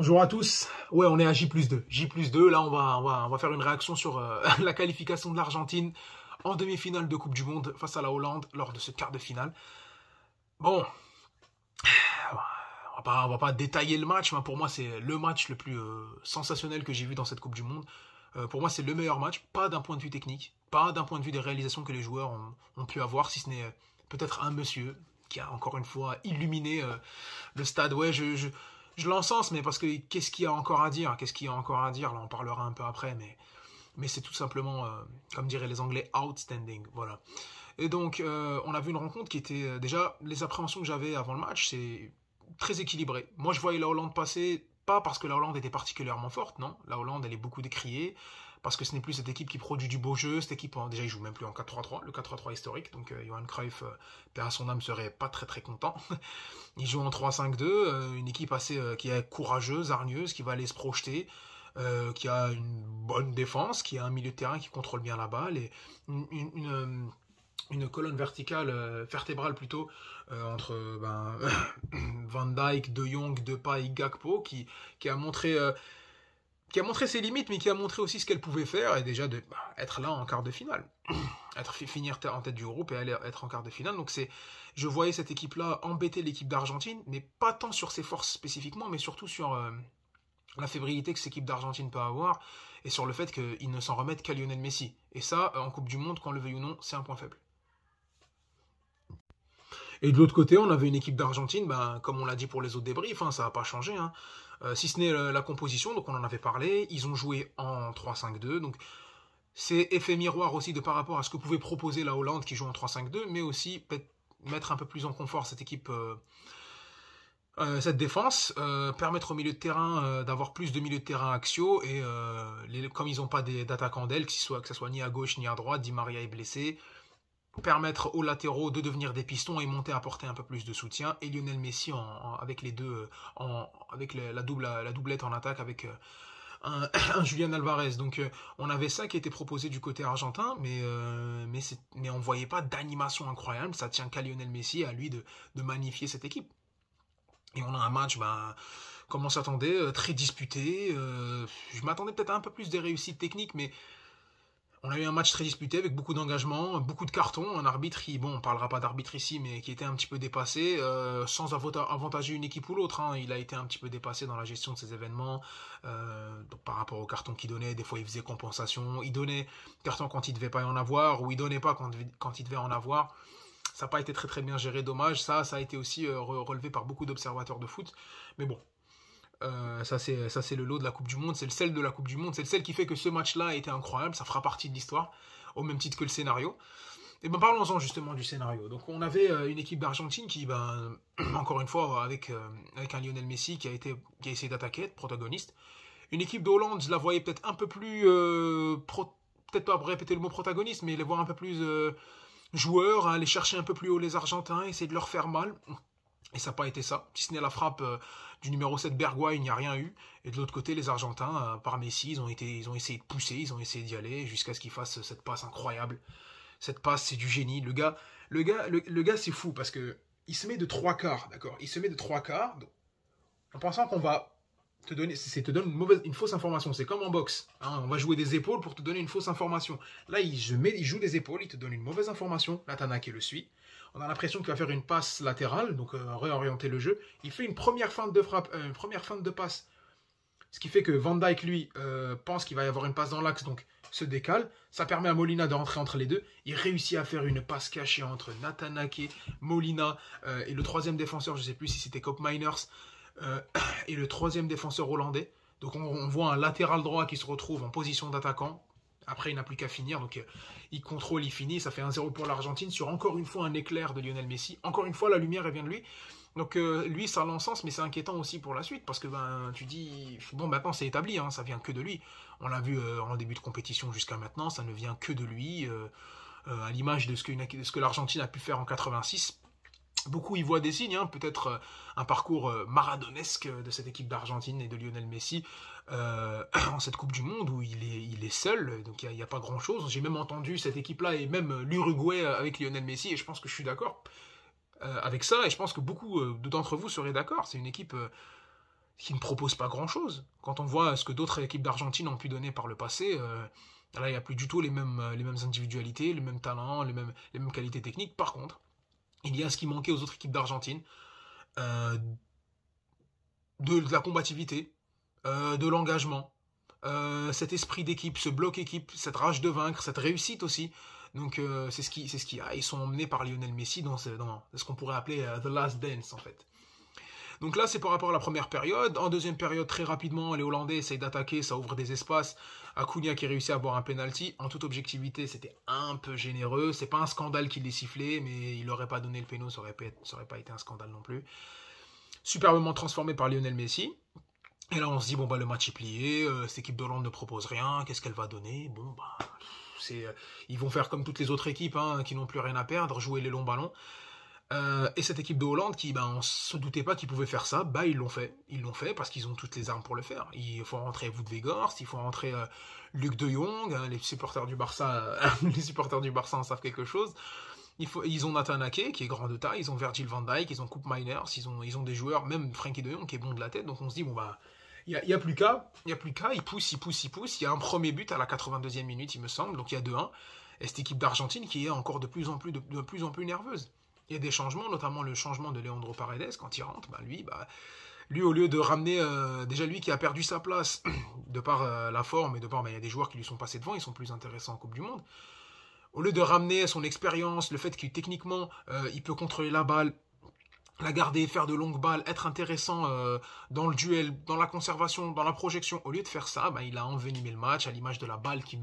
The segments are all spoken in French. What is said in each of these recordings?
Bonjour à tous. Ouais, on est à J+2. J+2, là, on va faire une réaction sur la qualification de l'Argentine en demi-finale de Coupe du Monde face à la Hollande lors de ce quart de finale. Bon, on va pas détailler le match, mais pour moi, c'est le match le plus sensationnel que j'ai vu dans cette Coupe du Monde. Pour moi, c'est le meilleur match, pas d'un point de vue technique, pas d'un point de vue des réalisations que les joueurs ont pu avoir, si ce n'est peut-être un monsieur qui a encore une fois illuminé le stade. Ouais, je l'encense, mais parce que qu'est-ce qu'il y a encore à dire? Qu'est-ce qu'il y a encore à dire? Là, on parlera un peu après, mais c'est tout simplement, comme diraient les Anglais, outstanding. Voilà. Et donc, on a vu une rencontre qui était déjà les appréhensions que j'avais avant le match, c'est très équilibré. Moi, je voyais la Hollande passer, pas parce que la Hollande était particulièrement forte, non. La Hollande, elle est beaucoup décriée, parce que ce n'est plus cette équipe qui produit du beau jeu. Cette équipe, déjà, ils jouent même plus en 4-3-3, le 4-3-3 historique. Donc, Johan Cruyff, père à son âme, serait pas très très content. Ils jouent en 3-5-2, une équipe assez qui est courageuse, hargneuse, qui va aller se projeter, qui a une bonne défense, qui a un milieu de terrain qui contrôle bien la balle et une colonne verticale, vertébrale plutôt, entre Van Dijk, De Jong, Depay, Gakpo, qui a montré ses limites, mais qui a montré aussi ce qu'elle pouvait faire, et déjà être là en quart de finale. Finir en tête du groupe et aller être en quart de finale. Donc je voyais cette équipe-là embêter l'équipe d'Argentine, mais pas tant sur ses forces spécifiquement, mais surtout sur la fébrilité que cette équipe d'Argentine peut avoir, et sur le fait qu'ils ne s'en remettent qu'à Lionel Messi. Et ça, en Coupe du Monde, qu'on le veuille ou non, c'est un point faible. Et de l'autre côté, on avait une équipe d'Argentine, comme on l'a dit pour les autres débriefs, ça n'a pas changé, si ce n'est la composition, donc on en avait parlé. Ils ont joué en 3-5-2, donc c'est effet miroir aussi de par rapport à ce que pouvait proposer la Hollande qui joue en 3-5-2, mais aussi peut-être mettre un peu plus en confort cette équipe, cette défense, permettre au milieu de terrain d'avoir plus de milieu de terrain axiaux, et comme ils n'ont pas d'attaquants d'aile, que ce soit ni à gauche ni à droite, Di Maria est blessé, permettre aux latéraux de devenir des pistons et monter apporter un peu plus de soutien, et Lionel Messi avec les deux, avec la doublette en attaque avec un Julian Alvarez. Donc on avait ça qui était proposé du côté argentin, mais on ne voyait pas d'animation incroyable. Ça tient qu'à Lionel Messi, à lui de magnifier cette équipe. Et on a un match, comme on s'attendait, très disputé. Je m'attendais peut-être à un peu plus des réussites techniques, mais on a eu un match très disputé avec beaucoup d'engagement, beaucoup de cartons, un arbitre qui, bon, on parlera pas d'arbitre ici, mais qui était un petit peu dépassé, sans avantager une équipe ou l'autre. Il a été un petit peu dépassé dans la gestion de ces événements, donc par rapport aux cartons qu'il donnait. Des fois, il faisait compensation, il donnait carton quand il devait pas y en avoir, ou il donnait pas quand il devait en avoir. Ça n'a pas été très très bien géré, dommage. Ça a été aussi relevé par beaucoup d'observateurs de foot, mais bon. Ça c'est le lot de la Coupe du Monde, c'est le sel de la Coupe du Monde, c'est le sel qui fait que ce match-là a été incroyable, ça fera partie de l'histoire, au même titre que le scénario. Et parlons-en justement du scénario. Donc on avait une équipe d'Argentine qui, encore une fois, avec un Lionel Messi qui a essayé d'attaquer, être protagoniste. Une équipe de Hollande, je la voyais peut-être un peu plus, peut-être pas répéter le mot protagoniste, mais les voir un peu plus joueurs, aller chercher un peu plus haut les Argentins, essayer de leur faire mal. Et ça n'a pas été ça. Si ce n'est la frappe du numéro 7 Bergwijn, il n'y a rien eu. Et de l'autre côté, les Argentins, par Messi, ils ont essayé de pousser, ils ont essayé d'y aller jusqu'à ce qu'ils fassent cette passe incroyable. Cette passe, c'est du génie. Le gars, c'est fou parce que il se met de 3 quarts, d'accord. Il se met de 3 quarts en pensant qu'on va te donner, te donne une fausse information. C'est comme en boxe. On va jouer des épaules pour te donner une fausse information. Là, il joue des épaules, il te donne une mauvaise information. Là, Tanaka le suit. On a l'impression qu'il va faire une passe latérale, donc réorienter le jeu. Il fait une première feinte de frappe, une première feinte de passe. Ce qui fait que Van Dijk, lui, pense qu'il va y avoir une passe dans l'axe, donc se décale. Ça permet à Molina de rentrer entre les deux. Il réussit à faire une passe cachée entre Nathan Ake, Molina et le troisième défenseur, je ne sais plus si c'était Kopp Miners, et le troisième défenseur hollandais. Donc on voit un latéral droit qui se retrouve en position d'attaquant. Après, il n'a plus qu'à finir, donc il contrôle, il finit, ça fait 1-0 pour l'Argentine sur encore une fois un éclair de Lionel Messi. Encore une fois, la lumière, elle vient de lui. Donc lui, ça l'encense, mais c'est inquiétant aussi pour la suite, parce que tu dis, bon, maintenant c'est établi, ça vient que de lui. On l'a vu en début de compétition jusqu'à maintenant, ça ne vient que de lui, à l'image de ce que l'Argentine a pu faire en 86. Beaucoup y voient des signes, peut-être un parcours maradonesque de cette équipe d'Argentine et de Lionel Messi en cette Coupe du Monde où il est seul, donc il n'y a pas grand-chose. J'ai même entendu cette équipe-là et même l'Uruguay avec Lionel Messi, et je pense que je suis d'accord avec ça, et je pense que beaucoup d'entre vous seraient d'accord. C'est une équipe qui ne propose pas grand-chose. Quand on voit ce que d'autres équipes d'Argentine ont pu donner par le passé, là, il n'y a plus du tout les mêmes individualités, les mêmes talents, les mêmes qualités techniques. Par contre, il y a ce qui manquait aux autres équipes d'Argentine, euh, de la combativité, de l'engagement, cet esprit d'équipe, ce bloc équipe, cette rage de vaincre, cette réussite aussi. Donc c'est ce qui a. Ils sont emmenés par Lionel Messi dans ce qu'on pourrait appeler The Last Dance en fait. Donc là, c'est par rapport à la première période. En deuxième période, très rapidement, les Hollandais essayent d'attaquer, ça ouvre des espaces. Acuna qui réussit à avoir un penalty. En toute objectivité, c'était un peu généreux. C'est pas un scandale qu'il ait sifflé, mais il n'aurait pas donné le péno, ça aurait pas été un scandale non plus. Superbement transformé par Lionel Messi. Et là, on se dit, bon, bah, le match est plié, cette équipe d'Hollande ne propose rien, qu'est-ce qu'elle va donner? Bon, bah, ils vont faire comme toutes les autres équipes, hein, qui n'ont plus rien à perdre, jouer les longs ballons. Et cette équipe de Hollande, qui, ben, on se doutait pas qu'ils pouvaient faire ça, bah, ils l'ont fait. Ils l'ont fait parce qu'ils ont toutes les armes pour le faire. Il faut rentrer Wout Weghorst, il faut rentrer Luc de Jong, hein, les supporters du Barça en savent quelque chose. Ils ont Nathan Ake, qui est grand de taille, ils ont Virgil van Dijk, ils ont Koop Miners, ils ont des joueurs, même Frenkie de Jong, qui est bon de la tête, donc on se dit, bon, bah, il y a plus qu'à, ils poussent. Il y a un premier but à la 82e minute, il me semble, donc il y a 2-1. Et cette équipe d'Argentine qui est encore de plus en plus nerveuse. Il y a des changements, notamment le changement de Leandro Paredes, quand il rentre, lui au lieu de ramener, déjà lui qui a perdu sa place, de par la forme et de par, il y a des joueurs qui lui sont passés devant, ils sont plus intéressants en Coupe du Monde. Au lieu de ramener son expérience, le fait qu'il techniquement, il peut contrôler la balle, la garder, faire de longues balles, être intéressant dans le duel, dans la conservation, dans la projection. Au lieu de faire ça, il a envenimé le match à l'image de la balle qui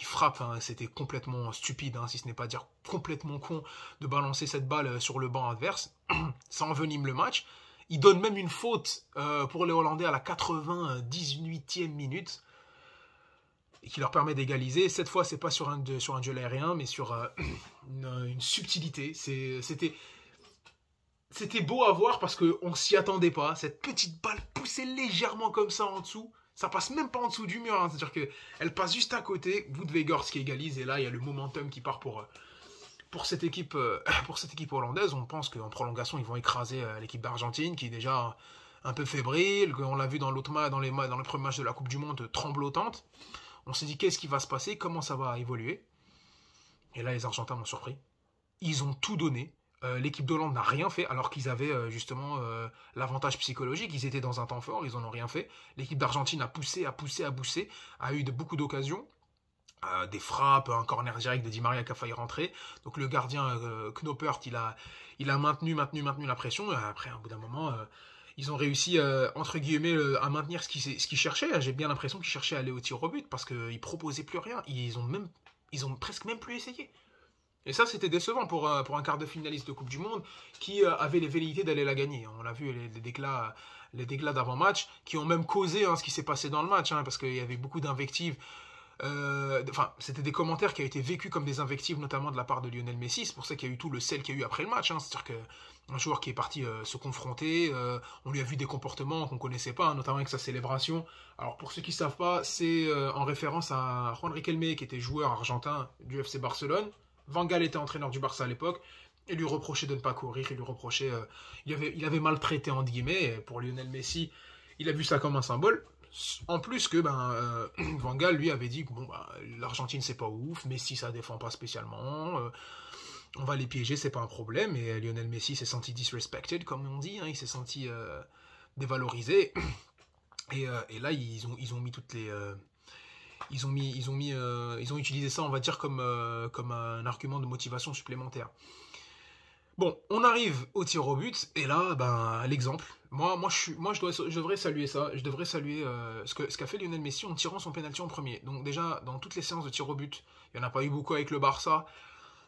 frappe. Hein. C'était complètement stupide, hein, si ce n'est pas dire complètement con, de balancer cette balle sur le banc adverse. Ça envenime le match. Il donne même une faute pour les Hollandais à la 98e minute et qui leur permet d'égaliser. Cette fois, c'est pas sur un duel aérien, mais sur une subtilité. C'était beau à voir parce qu'on s'y attendait pas. Cette petite balle poussée légèrement comme ça en dessous, ça passe même pas en dessous du mur. Hein. C'est-à-dire qu'elle passe juste à côté. Wout Weghorst qui égalise et là il y a le momentum qui part pour cette équipe hollandaise. On pense qu'en prolongation ils vont écraser l'équipe d'Argentine qui est déjà un peu fébrile. On l'a vu dans le premier match de la Coupe du Monde, tremblotante. On s'est dit qu'est-ce qui va se passer, comment ça va évoluer. Et là les Argentins m'ont surpris. Ils ont tout donné. L'équipe d'Hollande n'a rien fait alors qu'ils avaient justement l'avantage psychologique. Ils étaient dans un temps fort, ils n'en ont rien fait. L'équipe d'Argentine a poussé, a eu beaucoup d'occasions. Des frappes, un corner direct de Di Maria qui a failli rentrer. Donc le gardien Knoppert, il a maintenu la pression. Après, au bout d'un moment, ils ont réussi, entre guillemets, à maintenir ce qu'ils cherchaient. J'ai bien l'impression qu'ils cherchaient à aller au tir au but parce qu'ils proposaient plus rien. Ils ont presque même plus essayé. Et ça, c'était décevant pour un quart de finaliste de Coupe du Monde qui avait les velléités d'aller la gagner. On l'a vu, les déclats d'avant-match qui ont même causé ce qui s'est passé dans le match, parce qu'il y avait beaucoup d'invectives. C'était des commentaires qui ont été vécus comme des invectives, notamment de la part de Lionel Messi. C'est pour ça qu'il y a eu tout le sel qu'il y a eu après le match. C'est-à-dire qu'un joueur qui est parti se confronter, on lui a vu des comportements qu'on ne connaissait pas, notamment avec sa célébration. Alors pour ceux qui ne savent pas, c'est en référence à Juan Riquelme, qui était joueur argentin du FC Barcelone. Van Gaal était entraîneur du Barça à l'époque, et lui reprochait de ne pas courir, il lui reprochait... il avait maltraité, entre guillemets, et pour Lionel Messi, il a vu ça comme un symbole. En plus que Van Gaal, lui, avait dit que l'Argentine, c'est pas ouf, Messi, ça défend pas spécialement, on va les piéger, c'est pas un problème, et Lionel Messi s'est senti disrespected, comme on dit, il s'est senti dévalorisé, et là, ils ont mis toutes les... Ils ont utilisé ça, on va dire, comme un argument de motivation supplémentaire. Bon, on arrive au tir au but, et là, l'exemple. Je devrais saluer ça. Je devrais saluer ce qu'a fait Lionel Messi en tirant son pénalty en premier. Donc déjà, dans toutes les séances de tir au but, il n'y en a pas eu beaucoup avec le Barça,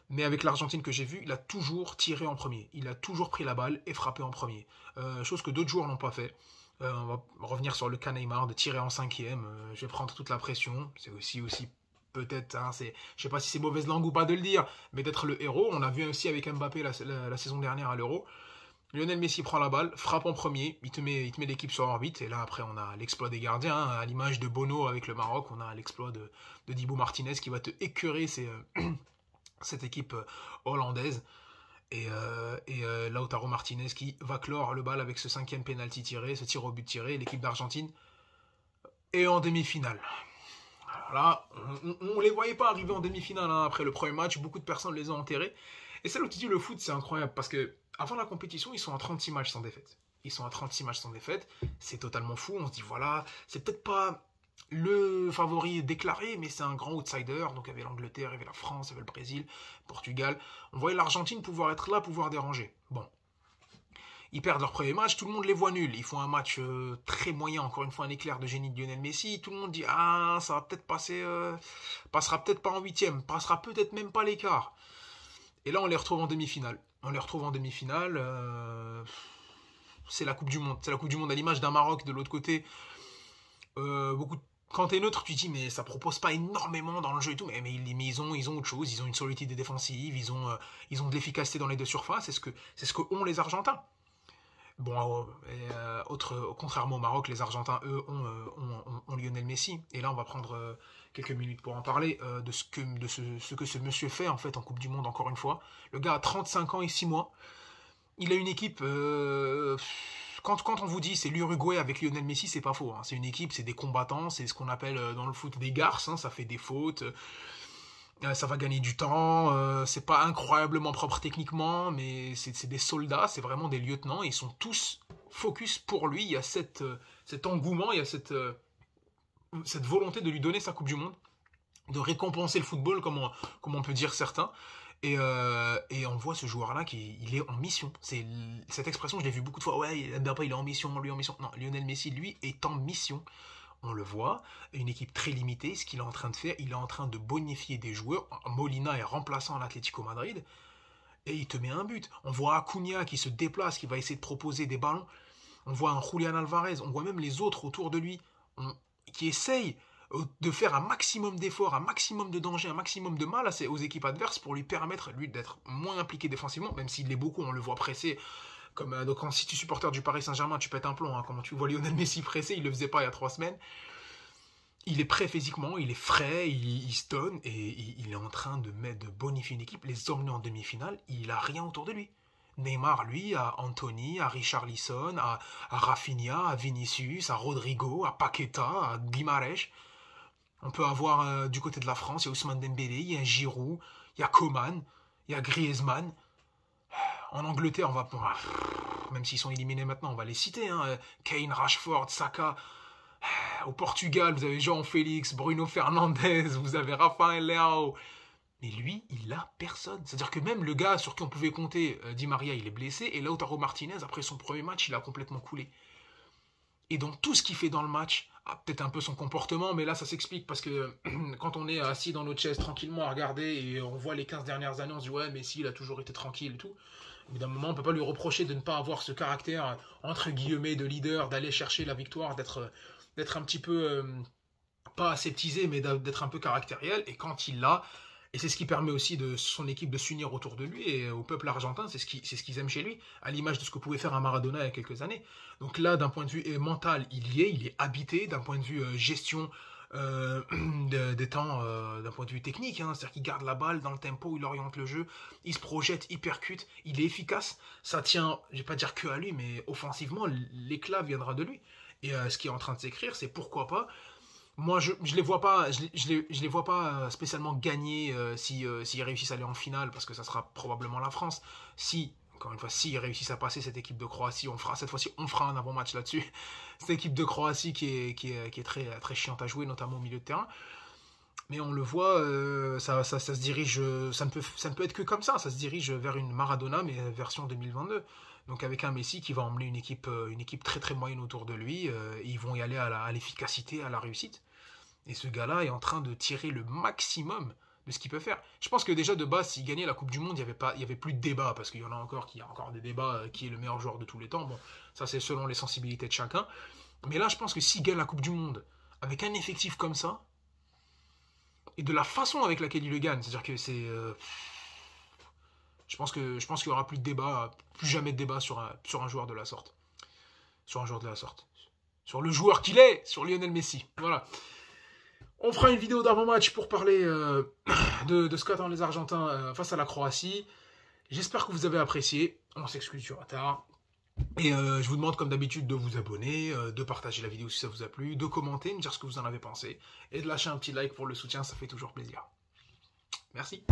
mais avec l'Argentine que j'ai vu, il a toujours tiré en premier. Il a toujours pris la balle et frappé en premier. Chose que d'autres joueurs n'ont pas fait. On va revenir sur le cas Neymar, de tirer en cinquième. Je vais prendre toute la pression. C'est aussi peut-être, je sais pas si c'est mauvaise langue ou pas de le dire, mais d'être le héros. On l'a vu aussi avec Mbappé la saison dernière à l'Euro. Lionel Messi prend la balle, frappe en premier, il te met l'équipe sur orbite, et là après on a l'exploit des gardiens, à l'image de Bono avec le Maroc, on a l'exploit de Dibu Martinez qui va te écœurer cette équipe hollandaise. Lautaro Martinez qui va clore le bal avec ce 5e penalty tiré, ce tir au but tiré. L'équipe d'Argentine est en demi-finale. Alors là, on les voyait pas arriver en demi-finale hein. Après le premier match, beaucoup de personnes les ont enterrés. Et c'est là où tu dis le foot, c'est incroyable parce que avant la compétition, ils sont à 36 matchs sans défaite. Ils sont à 36 matchs sans défaite. C'est totalement fou. On se dit voilà, c'est peut-être pas le favori déclaré, mais c'est un grand outsider. Donc il y avait l'Angleterre, il y avait la France, il y avait le Brésil, Portugal. On voyait l'Argentine pouvoir être là, pouvoir déranger. Bon. Ils perdent leur premier match, tout le monde les voit nuls. Ils font un match très moyen, encore une fois un éclair de génie de Lionel Messi. Tout le monde dit ah ça va peut-être passer, passera peut-être pas en 8e, passera peut-être même pas l'écart. Et là on les retrouve en demi-finale. On les retrouve en demi-finale. C'est la Coupe du Monde. C'est la Coupe du Monde à l'image d'un Maroc de l'autre côté. Quand t'es neutre, tu te dis mais ça propose pas énormément dans le jeu et tout, mais ils ont autre chose. Ils ont une solidité défensive, ils ont de l'efficacité dans les deux surfaces. C'est ce que ont les Argentins. Bon, contrairement au Maroc, les Argentins, eux, ont Lionel Messi. Et là, on va prendre quelques minutes pour en parler de ce que ce monsieur fait en fait en Coupe du Monde, encore une fois. Le gars a 35 ans et 6 mois. Il a une équipe... Quand on vous dit c'est l'Uruguay avec Lionel Messi, c'est pas faux. Hein. C'est une équipe, c'est des combattants, c'est ce qu'on appelle dans le foot des garces. Hein. Ça fait des fautes. Ça va gagner du temps, c'est pas incroyablement propre techniquement, mais c'est des soldats, c'est vraiment des lieutenants, et ils sont tous focus pour lui, il y a cet engouement, il y a cette volonté de lui donner sa Coupe du Monde, de récompenser le football, comme on peut dire certains, et on voit ce joueur-là il est en mission. Cette expression, je l'ai vu beaucoup de fois, ouais, il est en mission, lui en mission. Non, Lionel Messi, lui, est en mission. On le voit, une équipe très limitée, ce qu'il est en train de faire, il est en train de bonifier des joueurs. Molina est remplaçant à l'Atlético Madrid, et il te met un but. On voit Acuna qui se déplace, qui va essayer de proposer des ballons. On voit un Julián Alvarez, on voit même les autres autour de lui, qui essayent de faire un maximum d'efforts, un maximum de danger, un maximum de mal aux équipes adverses pour lui permettre, lui, d'être moins impliqué défensivement, même s'il l'est beaucoup, on le voit presser. Donc si tu es supporter du Paris Saint-Germain, tu pètes un plomb. Hein, comment tu vois Lionel Messi pressé, il le faisait pas il y a 3 semaines. Il est prêt physiquement, il est frais, il se donne, et il est en train de bonifier une équipe, les emmener en demi-finale, il a rien autour de lui. Neymar, lui, a Anthony, a Richarlison, à Rafinha, à Vinicius, à Rodrigo, à Paqueta, à Guimarães. On peut avoir du côté de la France, il y a Ousmane Dembélé, il y a Giroud, il y a Coman, il y a Griezmann. En Angleterre, même s'ils sont éliminés maintenant, on va les citer. Hein. Kane, Rashford, Saka. Au Portugal, vous avez João Félix, Bruno Fernandes, vous avez Rafael Leao. Mais lui, il a personne. C'est-à-dire que même le gars sur qui on pouvait compter, Di Maria, il est blessé. Et Lautaro Martinez, après son premier match, il a complètement coulé. Et donc tout ce qu'il fait dans le match, peut-être un peu son comportement, mais là ça s'explique parce que quand on est assis dans notre chaise tranquillement à regarder et on voit les 15 dernières années, on se dit ouais mais si il a toujours été tranquille et tout. Au bout d'un moment on ne peut pas lui reprocher de ne pas avoir ce caractère entre guillemets de leader, d'aller chercher la victoire, d'être un petit peu, pas aseptisé mais d'être un peu caractériel, et quand il l'a, et c'est ce qui permet aussi de son équipe de s'unir autour de lui, et au peuple argentin, c'est ce qu'ils aiment chez lui, à l'image de ce que pouvait faire un Maradona il y a quelques années. Donc là, d'un point de vue mental, il est habité, d'un point de vue gestion des temps, d'un point de vue technique, hein, c'est-à-dire qu'il garde la balle dans le tempo, il oriente le jeu, il se projette, il percute, il est efficace, ça tient, je vais pas dire que à lui, mais offensivement, l'éclat viendra de lui. Et ce qui est en train de s'écrire, c'est pourquoi pas. Moi, je les vois pas, je les vois pas spécialement gagner s'ils réussissent à aller en finale, parce que ça sera probablement la France. Encore une fois, s'ils réussissent à passer cette équipe de Croatie, cette fois-ci, on fera un avant-match là-dessus. Cette équipe de Croatie qui est très, très chiante à jouer, notamment au milieu de terrain. Mais on le voit, ça se dirige, ça ne peut être que comme ça se dirige vers une Maradona, mais version 2022. Donc avec un Messi qui va emmener une équipe très très moyenne autour de lui, ils vont y aller à l'efficacité, à la réussite. Et ce gars-là est en train de tirer le maximum de ce qu'il peut faire. Je pense que déjà de base, s'il gagnait la Coupe du Monde, il y avait plus de débat, parce qu'il y en a encore des débats qui est le meilleur joueur de tous les temps. Bon, ça c'est selon les sensibilités de chacun. Mais là, je pense que s'il gagne la Coupe du Monde avec un effectif comme ça, et de la façon avec laquelle il le gagne, c'est-à-dire que c'est... Je pense qu'il n'y aura plus de débat, plus jamais de débat sur un joueur de la sorte. Sur un joueur de la sorte. Sur le joueur qu'il est, sur Lionel Messi. Voilà. On fera une vidéo d'avant-match pour parler de ce qu'attendent les Argentins face à la Croatie. J'espère que vous avez apprécié. On s'excuse du retard. Et je vous demande comme d'habitude de vous abonner, de partager la vidéo si ça vous a plu, de commenter, me dire ce que vous en avez pensé, et de lâcher un petit like pour le soutien, ça fait toujours plaisir. Merci.